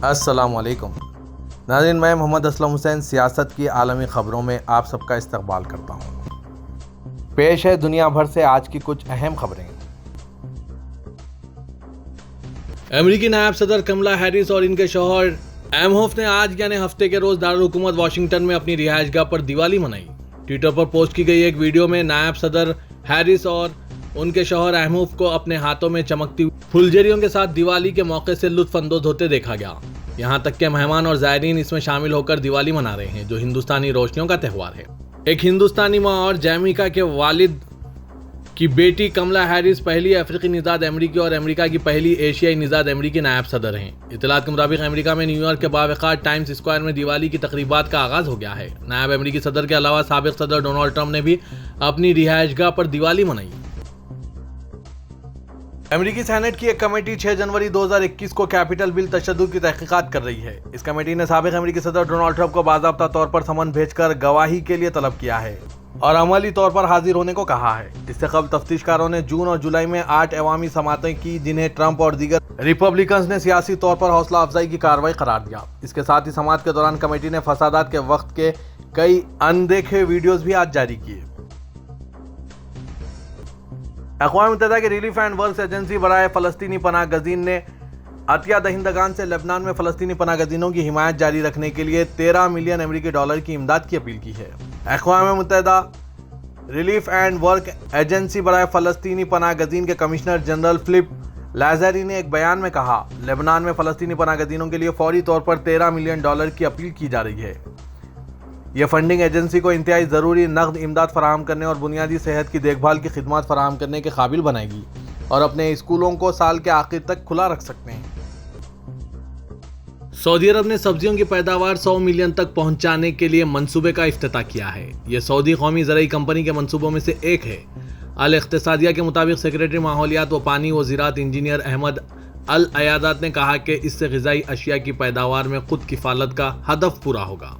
السلام علیکم ناظرین، میں محمد اسلم حسین سیاست کی عالمی خبروں میں آپ سب کا استقبال کرتا ہوں۔ پیش ہے دنیا بھر سے آج کی کچھ اہم خبریں۔ امریکی نائب صدر کملا ہیرس اور ان کے شوہر ایمہوف نے آج یعنی ہفتے کے روز دارالحکومت واشنگٹن میں اپنی رہائش گاہ پر دیوالی منائی۔ ٹویٹر پر پوسٹ کی گئی ایک ویڈیو میں نائب صدر ہیرس اور ان کے شوہر ایمہوف کو اپنے ہاتھوں میں چمکتی پھلجھڑیوں کے ساتھ دیوالی کے موقع سے لطف اندوز ہوتے دیکھا گیا۔ یہاں تک کہ مہمان اور زائرین اس میں شامل ہو کر دیوالی منا رہے ہیں، جو ہندوستانی روشنیوں کا تہوار ہے۔ ایک ہندوستانی ماں اور جمیکا کے والد کی بیٹی کملا ہیرس پہلی افریقی نژاد امریکی اور امریکہ کی پہلی ایشیائی نژاد امریکی نائب صدر ہیں۔ اطلاعات کے مطابق امریکہ میں نیو یارک کے باوقار ٹائمز اسکوائر میں دیوالی کی تقریبات کا آغاز ہو گیا ہے۔ نائب امریکی صدر کے علاوہ سابق صدر ڈونلڈ ٹرمپ نے بھی اپنی رہائش گاہ پر دیوالی منائی۔ امریکی سینیٹ کی ایک کمیٹی 6 جنوری 2021 کو کیپٹل بل تشدد کی تحقیقات کر رہی ہے۔ اس کمیٹی نے سابق امریکی صدر ڈونلڈ ٹرمپ کو باضابطہ طور پر سمن بھیج کر گواہی کے لیے طلب کیا ہے اور عملی طور پر حاضر ہونے کو کہا ہے۔ اس سے قبل تفتیش کاروں نے جون اور جولائی میں 8 عوامی سماعتیں کی، جنہیں ٹرمپ اور دیگر ریپبلکنز نے سیاسی طور پر حوصلہ افزائی کی کارروائی قرار دیا۔ اس کے ساتھ ہی سماعت کے دوران کمیٹی نے فسادات کے وقت کے کئی اندیکھے ویڈیوز بھی آج جاری کیے۔ اقوام متحدہ کی ریلیف اینڈ ورکس ایجنسی برائے فلسطینی پناہ گزین نے عطیہ دہندگان سے لبنان میں فلسطینی پناہ گزینوں کی حمایت جاری رکھنے کے لیے 13 ملین امریکی ڈالر کی امداد کی اپیل کی ہے۔ اقوام متحدہ ریلیف اینڈ ورک ایجنسی برائے فلسطینی پناہ گزین کے کمشنر جنرل فلپ لیزاری نے ایک بیان میں کہا، لبنان میں فلسطینی پناہ گزینوں کے لیے فوری طور پر 13 ملین ڈالر کی اپیل کی جا رہی ہے۔ یہ فنڈنگ ایجنسی کو انتہائی ضروری نقد امداد فراہم کرنے اور بنیادی صحت کی دیکھ بھال کی خدمات فراہم کرنے کے قابل بنائے گی اور اپنے اسکولوں کو سال کے آخر تک کھلا رکھ سکتے ہیں۔ سعودی عرب نے سبزیوں کی پیداوار 100 ملین تک پہنچانے کے لیے منصوبے کا افتتاح کیا ہے۔ یہ سعودی قومی زرعی کمپنی کے منصوبوں میں سے ایک ہے۔ الاقتصادیہ کے مطابق سیکریٹری ماحولیات و پانی و زراعت انجینئر احمد العیادات نے کہا کہ اس سے غذائی اشیاء کی پیداوار میں خود کفالت کا ہدف پورا ہوگا۔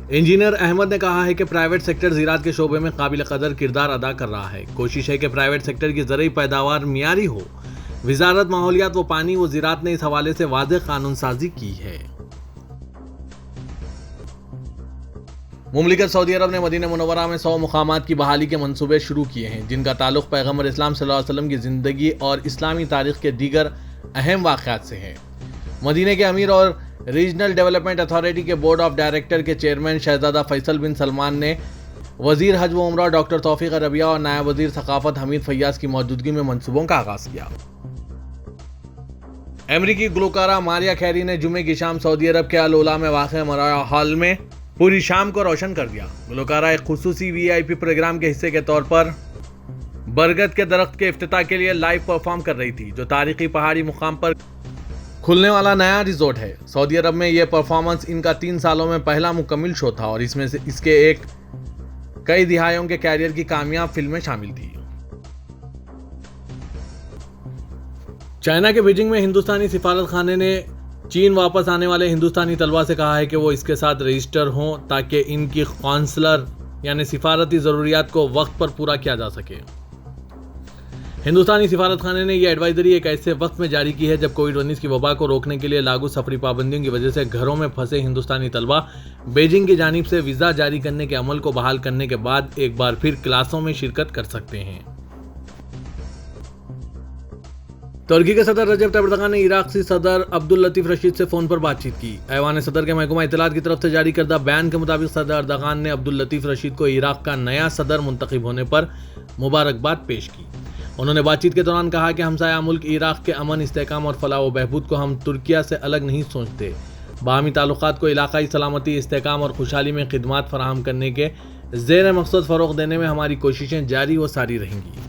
انجینئر احمد نے کہا ہے کہ پرائیویٹ سیکٹر زراعت کے شعبے میں قابل قدر کردار ادا کر رہا ہے۔ کوشش ہے کہ پرائیویٹ سیکٹر کی زرعی پیداوار معیاری ہو۔ وزارت ماحولیات و پانی و زراعت نے اس حوالے سے واضح قانون سازی کی ہے۔ مملکت سعودی عرب نے مدینہ منورہ میں 100 مقامات کی بحالی کے منصوبے شروع کیے ہیں، جن کا تعلق پیغمبر اسلام صلی اللہ علیہ وسلم کی زندگی اور اسلامی تاریخ کے دیگر اہم واقعات سے ہے۔ مدینہ کے امیر اور ریجنل ڈیولپمنٹ اتھارٹی کے بورڈ آف ڈائریکٹر کے چیئرمین شہزادہ فیصل بن سلمان نے وزیر حج و عمرہ ڈاکٹر توفیق ربیہ اور نائب وزیر ثقافت حمید فیاض کی موجودگی میں منصوبوں کا آغاز کیا۔ امریکی گلوکارہ ماریہ کیری نے جمعے کی شام سعودی عرب کے العلا میں واقع مرایا ہال میں پوری شام کو روشن کر دیا۔ گلوکارہ ایک خصوصی VIP پروگرام کے حصے کے طور پر برگد کے درخت کے افتتاح کے لیے لائیو پرفارم کر رہی تھی، جو تاریخی پہاڑی مقام پر کھلنے والا نیا ریزورٹ ہے۔ سعودی عرب میں یہ پرفارمنس ان کا 3 سالوں میں پہلا مکمل شو تھا اور اس میں سے اس کے ایک کئی دہائیوں کے کیریئر کی کامیاب فلمیں شامل تھی۔ چائنا کے بیجنگ میں ہندوستانی سفارت خانے نے چین واپس آنے والے ہندوستانی طلبہ سے کہا ہے کہ وہ اس کے ساتھ رجسٹر ہوں تاکہ ان کی قونصلر یعنی سفارتی ضروریات کو وقت پر پورا کیا جا سکے۔ ہندوستانی سفارت خانے نے یہ ایڈوائزری ایک ایسے وقت میں جاری کی ہے جب کووڈ-19 کی وبا کو روکنے کے لیے لاگو سفری پابندیوں کی وجہ سے گھروں میں پھنسے ہندوستانی طلبہ بیجنگ کی جانب سے ویزا جاری کرنے کے عمل کو بحال کرنے کے بعد ایک بار پھر کلاسوں میں شرکت کر سکتے ہیں۔ ترکی کے صدر رجب طیب اردوغان نے عراق سے صدر عبداللطیف رشید سے فون پر بات چیت کی۔ ایوان صدر کے محکمہ اطلاعات کی طرف سے جاری کردہ بیان کے مطابق صدر اردوغان نے عبداللطیف رشید کو عراق کا نیا صدر منتخب ہونے پر مبارکباد پیش کی۔ انہوں نے بات چیت کے دوران کہا کہ ہمسایہ ملک عراق کے امن، استحکام اور فلاح و بہبود کو ہم ترکیہ سے الگ نہیں سوچتے۔ باہمی تعلقات کو علاقائی سلامتی، استحکام اور خوشحالی میں خدمات فراہم کرنے کے زیر مقصد فروغ دینے میں ہماری کوششیں جاری و ساری رہیں گی۔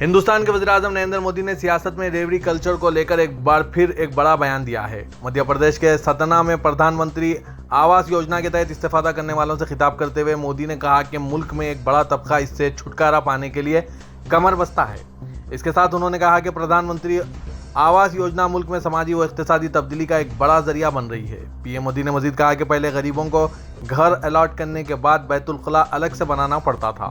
ہندوستان کے وزیر اعظم نریندر مودی نے سیاست میں ریوری کلچر کو لے کر ایک بار پھر ایک بڑا بیان دیا ہے۔ مدھیہ پردیش کے ستنا میں پردھان منتری آواس یوجنا کے تحت استفادہ کرنے والوں سے خطاب کرتے ہوئے مودی نے کہا کہ ملک میں ایک بڑا طبقہ اس سے چھٹکارا پانے کے لیے کمر بستہ ہے۔ اس کے ساتھ انہوں نے کہا کہ پردھان منتری آواس یوجنا ملک میں سماجی و اقتصادی تبدیلی کا ایک بڑا ذریعہ بن رہی ہے۔ پی ایم مودی نے مزید کہا کہ پہلے غریبوں کو گھر الاٹ کرنے کے بعد بیت الخلاء الگ سے بنانا پڑتا تھا۔